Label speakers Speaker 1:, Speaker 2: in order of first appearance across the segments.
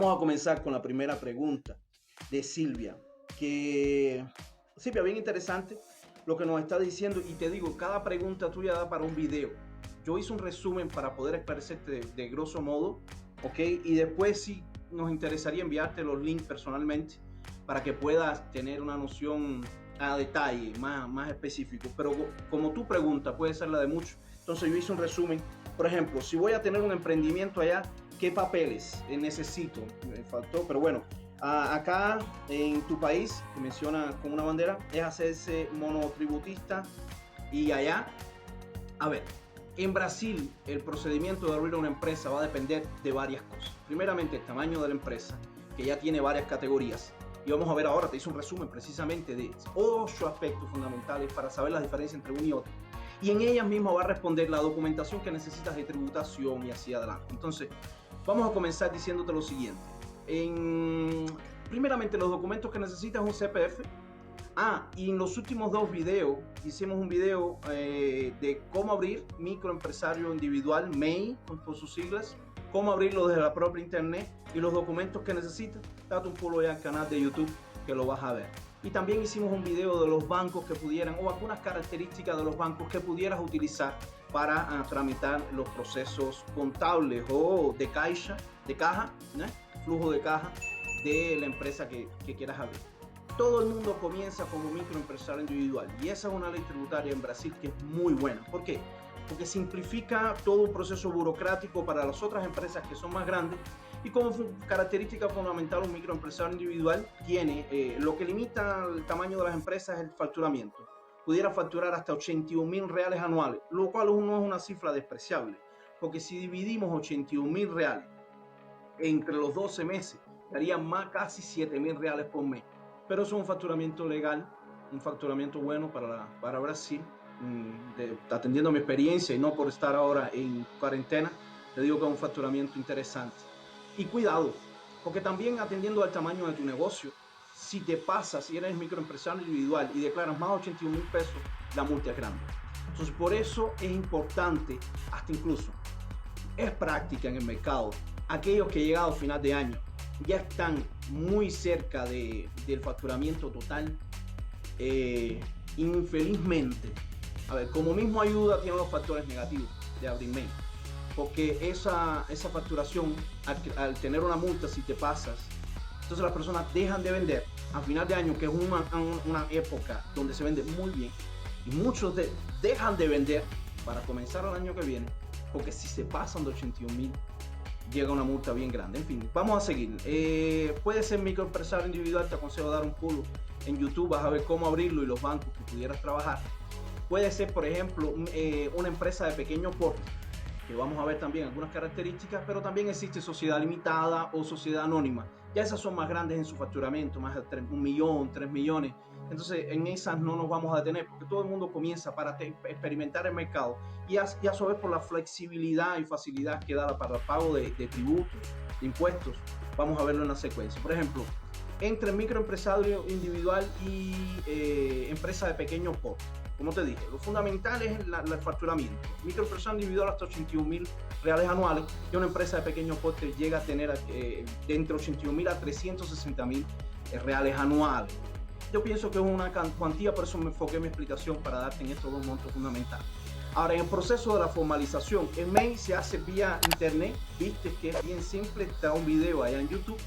Speaker 1: Vamos a comenzar con la primera pregunta de Silvia, que Silvia, bien interesante lo que nos está diciendo, y te digo, cada pregunta tuya da para un video. Yo hice un resumen para poder esclarecerte de grosso modo, ¿ok? Y después sí nos interesaría enviarte los links personalmente para que puedas tener una noción a detalle, más específico. Pero como tu pregunta puede ser la de muchos, entonces yo hice un resumen. Por ejemplo, si voy a tener un emprendimiento allá, ¿qué papeles necesito? Me faltó, pero bueno, acá en tu país, que menciona con una bandera, es hacerse monotributista. Y allá, a ver, en Brasil el procedimiento de abrir una empresa va a depender de varias cosas. Primeramente, el tamaño de la empresa, que ya tiene varias categorías. Y vamos a ver ahora, te hice un resumen precisamente de 8 aspectos fundamentales para saber la diferencia entre uno y otro. Y en ellas mismas va a responder la documentación que necesitas de tributación y así adelante. Entonces, vamos a comenzar diciéndote lo siguiente. Primeramente, los documentos que necesitas es un CPF. Y en los últimos 2 videos, hicimos un video de cómo abrir microempresario individual, MEI, por sus siglas, cómo abrirlo desde la propia internet y los documentos que necesitas. Date un follow al canal de YouTube que lo vas a ver. Y también hicimos un video de los bancos que pudieran, o algunas características de los bancos que pudieras utilizar para tramitar los procesos contables o de caja, ¿no? Flujo de caja de la empresa que quieras abrir. Todo el mundo comienza como microempresario individual y esa es una ley tributaria en Brasil que es muy buena. ¿Por qué? Porque simplifica todo un proceso burocrático para las otras empresas que son más grandes, y como característica fundamental un microempresario individual tiene lo que limita el tamaño de las empresas es el facturamiento. Pudiera facturar hasta 81.000 reales anuales, lo cual no es una cifra despreciable, porque si dividimos 81.000 reales entre los 12 meses, darían más casi 7.000 reales por mes. Pero eso es un facturamiento legal, un facturamiento bueno para Brasil. Atendiendo a mi experiencia y no por estar ahora en cuarentena, te digo que es un facturamiento interesante. Y cuidado, porque también atendiendo al tamaño de tu negocio, si te pasas, si eres microempresario individual y declaras más de 81.000 pesos, la multa es grande. Entonces por eso es importante, hasta incluso es práctica en el mercado, aquellos que llegado a final de año ya están muy cerca del facturamiento total, infelizmente, a ver, como mismo ayuda tiene los factores negativos de abrir MEI, porque esa facturación, al tener una multa si te pasas, entonces las personas dejan de vender a final de año, que es una época donde se vende muy bien, y muchos dejan de vender para comenzar el año que viene, porque si se pasan de 81.000 llega una multa bien grande. En fin, vamos a seguir. Puede ser microempresario individual, te aconsejo dar un follow en YouTube, vas a ver cómo abrirlo y los bancos que pudieras trabajar. Puede ser, por ejemplo, una empresa de pequeño porte, que vamos a ver también algunas características, pero también existe sociedad limitada o sociedad anónima. Ya esas son más grandes en su facturamiento, más de 1 millón, 3 millones. Entonces en esas no nos vamos a detener, porque todo el mundo comienza para experimentar el mercado y a su vez por la flexibilidad y facilidad que da para el pago de tributos, de impuestos. Vamos a verlo en la secuencia. Por ejemplo, entre microempresario individual y empresa de pequeño porte. Como te dije, lo fundamental es el facturamiento. Microempresario individual hasta 81.000 reales anuales, y una empresa de pequeño porte llega a tener de entre 81.000 a 360.000 reales anuales. Yo pienso que es una cuantía, por eso me enfoqué en mi explicación para darte en estos 2 montos fundamentales. Ahora, en el proceso de la formalización, el MEI se hace vía internet, viste que es bien simple, está un video allá en YouTube.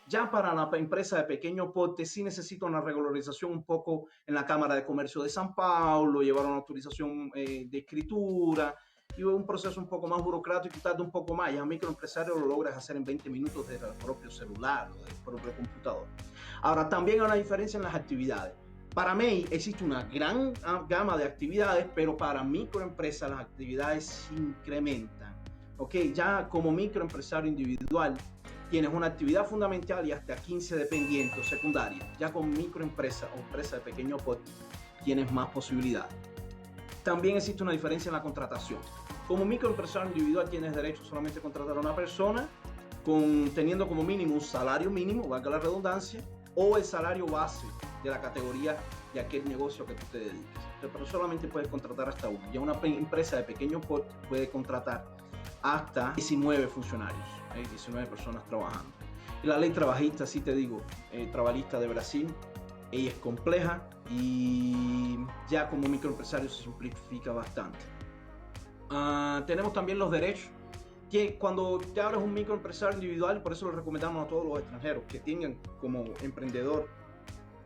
Speaker 1: Ya para la empresa de pequeño porte sí necesita una regularización un poco en la Cámara de Comercio de San Paulo, llevar una autorización de escritura y un proceso un poco más burocrático y tarda un poco más. Ya un microempresario lo logras hacer en 20 minutos desde el propio celular o del propio computador. Ahora, también hay una diferencia en las actividades. Para MEI existe una gran gama de actividades, pero para microempresas las actividades se incrementan. Ya como microempresario individual tienes una actividad fundamental y hasta 15 dependientes o secundarias. Ya con microempresa o empresa de pequeño porte tienes más posibilidades. También existe una diferencia en la contratación. Como microempresario individual tienes derecho solamente a contratar a una persona teniendo como mínimo un salario mínimo, valga la redundancia, o el salario base de la categoría de aquel negocio que tú te dediques. Pero solamente puedes contratar hasta uno. Ya una empresa de pequeño porte puede contratar hasta 19 funcionarios, 19 personas trabajando. La ley trabajista, sí te digo, trabalhista de Brasil, ella es compleja y ya como microempresario se simplifica bastante. Tenemos también los derechos, que cuando te abres un microempresario individual, por eso lo recomendamos a todos los extranjeros que tengan como emprendedor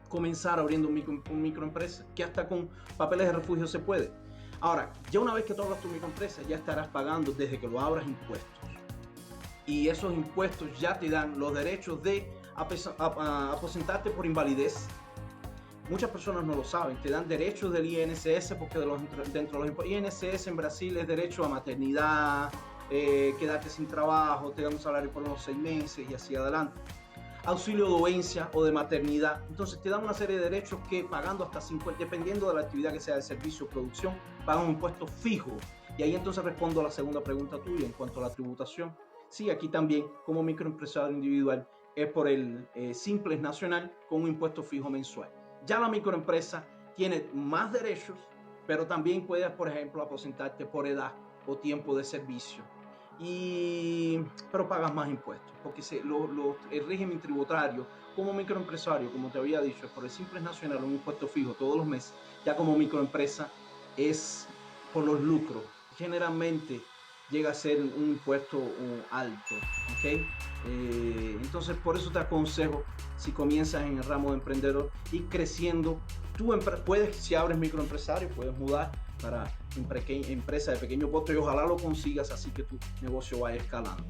Speaker 1: comenzar abriendo un microempresa, que hasta con papeles de refugio se puede. Ahora, ya una vez que tú abras tu microempresa, ya estarás pagando desde que lo abras impuestos. Y esos impuestos ya te dan los derechos de aposentarte por invalidez. Muchas personas no lo saben, te dan derechos del INSS porque dentro de los INSS en Brasil es derecho a maternidad, quedarte sin trabajo, te dan un salario por unos 6 meses y así adelante. Auxilio de doencia o de maternidad. Entonces te dan una serie de derechos que pagando hasta 50, dependiendo de la actividad que sea de servicio o producción, pagan un impuesto fijo. Y ahí entonces respondo a la segunda pregunta tuya en cuanto a la tributación. Sí, aquí también como microempresario individual es por el Simples Nacional con un impuesto fijo mensual. Ya la microempresa tiene más derechos, pero también puedes, por ejemplo, aposentarte por edad o tiempo de servicio. Pero pagas más impuestos, porque el régimen tributario como microempresario, como te había dicho, es por el Simples Nacional, un impuesto fijo todos los meses. Ya como microempresa es por los lucros. Generalmente llega a ser un impuesto alto, ¿ok? Entonces por eso te aconsejo, si comienzas en el ramo de emprendedor, ir creciendo. Tú puedes, si abres microempresario, puedes mudar para empresa de pequeño porte y ojalá lo consigas así que tu negocio vaya escalando.